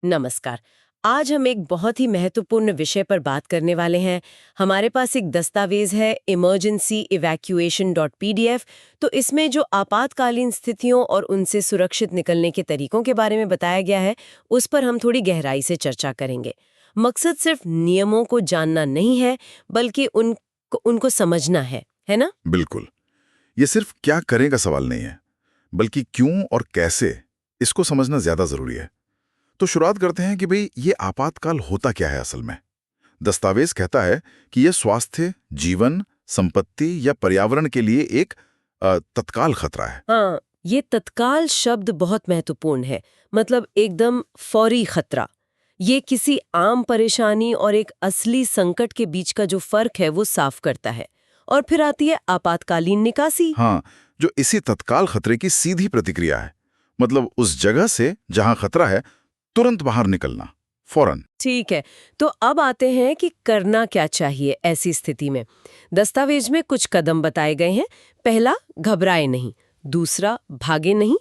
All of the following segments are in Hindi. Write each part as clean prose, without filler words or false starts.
नमस्कार। आज हम एक बहुत ही महत्वपूर्ण विषय पर बात करने वाले हैं। हमारे पास एक दस्तावेज है emergencyevacuation.pdf। तो इसमें जो आपातकालीन स्थितियों और उनसे सुरक्षित निकलने के तरीकों के बारे में बताया गया है, उस पर हम थोड़ी गहराई से चर्चा करेंगे। मकसद सिर्फ नियमों को जानना नहीं है, बल्कि उनको समझना है ना? बिल्कुल। ये सिर्फ क्या करें का सवाल नहीं है, बल्कि क्यों और कैसे, इसको समझना ज्यादा जरूरी है। तो शुरुआत करते हैं कि भाई ये आपातकाल होता क्या है असल में। दस्तावेज कहता है कि यह स्वास्थ्य, जीवन, संपत्ति या पर्यावरण के लिए एक तत्काल खतरा है। हाँ, ये तत्काल शब्द बहुत महत्वपूर्ण है। मतलब एकदम फौरी खतरा। ये किसी आम परेशानी और एक असली संकट के बीच का जो फर्क है वो साफ करता है। और फिर आती है आपातकालीन निकासी। हाँ, जो इसी तत्काल खतरे की सीधी प्रतिक्रिया है। मतलब उस जगह से जहां खतरा है तुरंत बाहर निकलना, फौरन। ठीक है, तो अब आते हैं कि करना क्या चाहिए ऐसी स्थिति में। दस्तावेज में कुछ कदम बताए गए हैं। पहला, घबराए नहीं। दूसरा, भागे नहीं।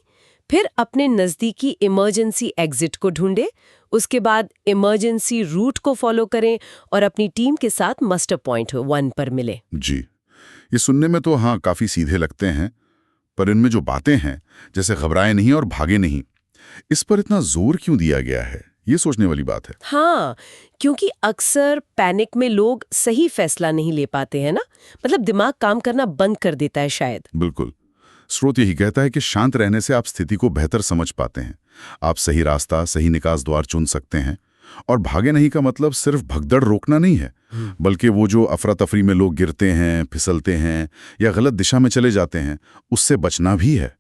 फिर अपने नज़दीकी इमरजेंसी एग्जिट को ढूंढे। उसके बाद इमरजेंसी रूट को फॉलो करें और अपनी टीम के साथ मस्टर पॉइंट 1 पर मिले। जी, ये सुनने में तो हाँ काफी सीधे लगते हैं, पर इनमें जो बातें हैं, जैसे घबराए नहीं और भागे नहीं, इस पर इतना जोर क्यों दिया गया है, ये सोचने वाली बात है। हाँ, क्योंकि अक्सर पैनिक में लोग सही फैसला नहीं ले पाते हैं ना। मतलब दिमाग काम करना बंद कर देता है शायद। बिल्कुल। स्रोत यही कहता है कि शांत रहने से आप स्थिति को बेहतर समझ पाते हैं। आप सही रास्ता, सही निकास द्वार चुन सकते हैं। और भागे नहीं का मतलब सिर्फ भगदड़ रोकना नहीं है, बल्कि वो जो अफरा तफरी में लोग गिरते हैं, फिसलते हैं या गलत दिशा में चले जाते हैं, उससे बचना भी है।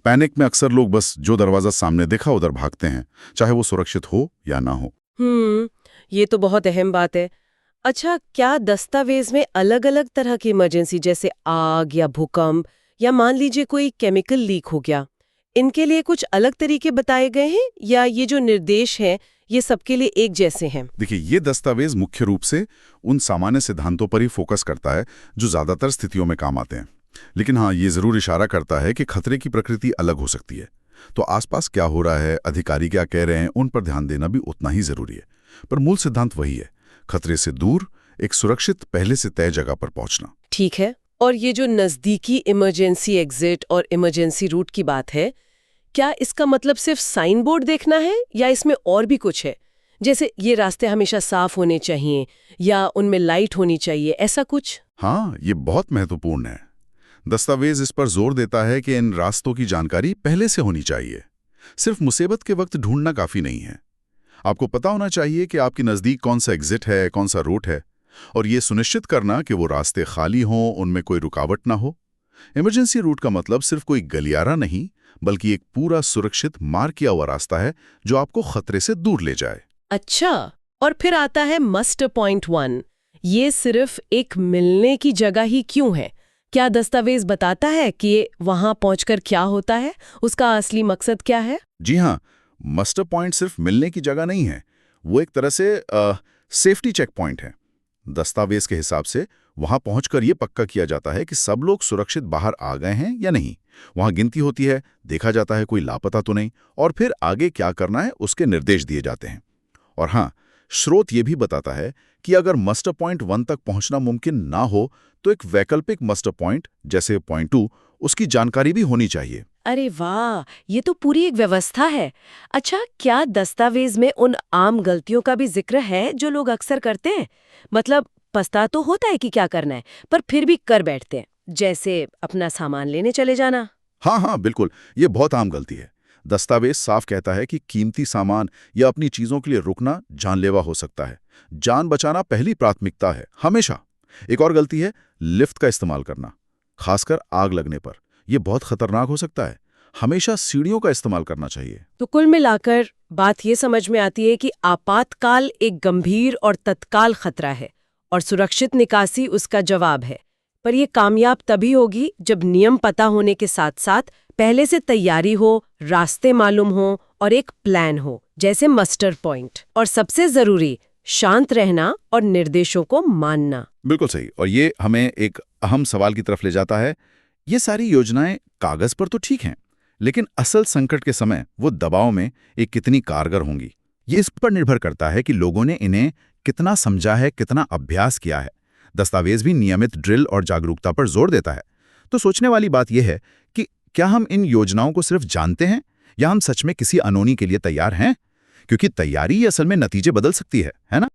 पैनिक में अक्सर लोग बस जो दरवाजा सामने देखा उधर भागते हैं, चाहे वो सुरक्षित हो या ना हो। ये तो बहुत अहम बात है। अच्छा, क्या दस्तावेज में अलग-अलग तरह की इमरजेंसी जैसे आग या भूकंप या मान लीजिए कोई केमिकल लीक हो गया, इनके लिए कुछ अलग तरीके बताए गए हैं या ये जो निर्देश हैं ये सबके लिए एक जैसे हैं? देखिए, ये दस्तावेज मुख्य रूप से उन सामान्य सिद्धांतों पर ही फोकस करता है जो ज्यादातर स्थितियों में काम आते हैं। लेकिन हाँ, ये जरूर इशारा करता है कि खतरे की प्रकृति अलग हो सकती है। तो आसपास क्या हो रहा है, अधिकारी क्या कह रहे हैं, उन पर ध्यान देना भी उतना ही जरूरी है। पर मूल सिद्धांत वही है, खतरे से दूर, एक सुरक्षित, पहले से तय जगह पर पहुंचना। ठीक है। और ये जो नजदीकी इमरजेंसी एग्जिट और इमरजेंसी रूट की बात है, क्या इसका मतलब सिर्फ साइन बोर्ड देखना है या इसमें और भी कुछ है? जैसे ये रास्ते हमेशा साफ होने चाहिए या उनमें लाइट होनी चाहिए, ऐसा कुछ? हाँ, ये बहुत महत्वपूर्ण है। दस्तावेज इस पर जोर देता है कि इन रास्तों की जानकारी पहले से होनी चाहिए। सिर्फ मुसीबत के वक्त ढूंढना काफी नहीं है। आपको पता होना चाहिए कि आपके नजदीक कौन सा एग्जिट है, कौन सा रूट है, और ये सुनिश्चित करना कि वो रास्ते खाली हों, उनमें कोई रुकावट ना हो। इमरजेंसी रूट का मतलब सिर्फ कोई गलियारा नहीं, बल्कि एक पूरा सुरक्षित मार्क किया हुआ रास्ता है जो आपको खतरे से दूर ले जाए। अच्छा, और फिर आता है मस्टर पॉइंट 1। ये सिर्फ एक मिलने की जगह ही क्यों है? क्या दस्तावेज बताता है कि वहां पहुंचकर क्या होता है, उसका असली मकसद क्या है? जी हाँ, मस्टर पॉइंट सिर्फ मिलने की जगह नहीं है, वो एक तरह से सेफ्टी चेक पॉइंट है। दस्तावेज के हिसाब से वहां पहुंचकर ये पक्का किया जाता है कि सब लोग सुरक्षित बाहर आ गए हैं या नहीं। वहां गिनती होती है, देखा जाता है कोई लापता तो नहीं, और फिर आगे क्या करना है उसके निर्देश दिए जाते हैं। और हाँ, स्रोत ये भी बताता है कि अगर मस्टर पॉइंट 1 तक पहुंचना मुमकिन ना हो तो एक वैकल्पिक मस्टर पॉइंट जैसे पॉइंट 2, उसकी जानकारी भी होनी चाहिए। अरे वाह, ये तो पूरी एक व्यवस्था है। अच्छा, क्या दस्तावेज में उन आम गलतियों का भी जिक्र है जो लोग अक्सर करते हैं? मतलब पछता तो होता है कि क्या करना है, पर फिर भी कर बैठते हैं, जैसे अपना सामान लेने चले जाना। हाँ हाँ, बिल्कुल, ये बहुत आम गलती है। दस्तावेज साफ कहता है कि कीमती सामान या अपनी चीजों के लिए रुकना जानलेवा हो सकता है। जान बचाना पहली प्राथमिकता है, हमेशा। एक और गलती है लिफ्ट का इस्तेमाल करना, खासकर आग लगने पर। यह बहुत खतरनाक हो सकता है। हमेशा सीढ़ियों का इस्तेमाल करना चाहिए। तो कुल मिलाकर बात ये समझ में आती है कि आपातकाल एक गंभीर और तत्काल खतरा है और सुरक्षित निकासी उसका जवाब है। पर यह कामयाब तभी होगी जब नियम पता होने के साथ साथ पहले से तैयारी हो, रास्ते मालूम हो और एक प्लान हो, जैसे मस्टर पॉइंट। और सबसे जरूरी, शांत रहना और निर्देशों को मानना। बिल्कुल सही। और ये हमें एक अहम सवाल की तरफ ले जाता है। ये सारी योजनाएं कागज पर तो ठीक हैं, लेकिन असल संकट के समय वो दबाव में कितनी कारगर होंगी, ये इस पर निर्भर करता है कि लोगों ने इन्हें कितना समझा है, कितना अभ्यास किया है। दस्तावेज भी नियमित ड्रिल और जागरूकता पर जोर देता है। तो सोचने वाली बात यह है कि क्या हम इन योजनाओं को सिर्फ जानते हैं या हम सच में किसी अनहोनी के लिए तैयार हैं? क्योंकि तैयारी ही असल में नतीजे बदल सकती है ना?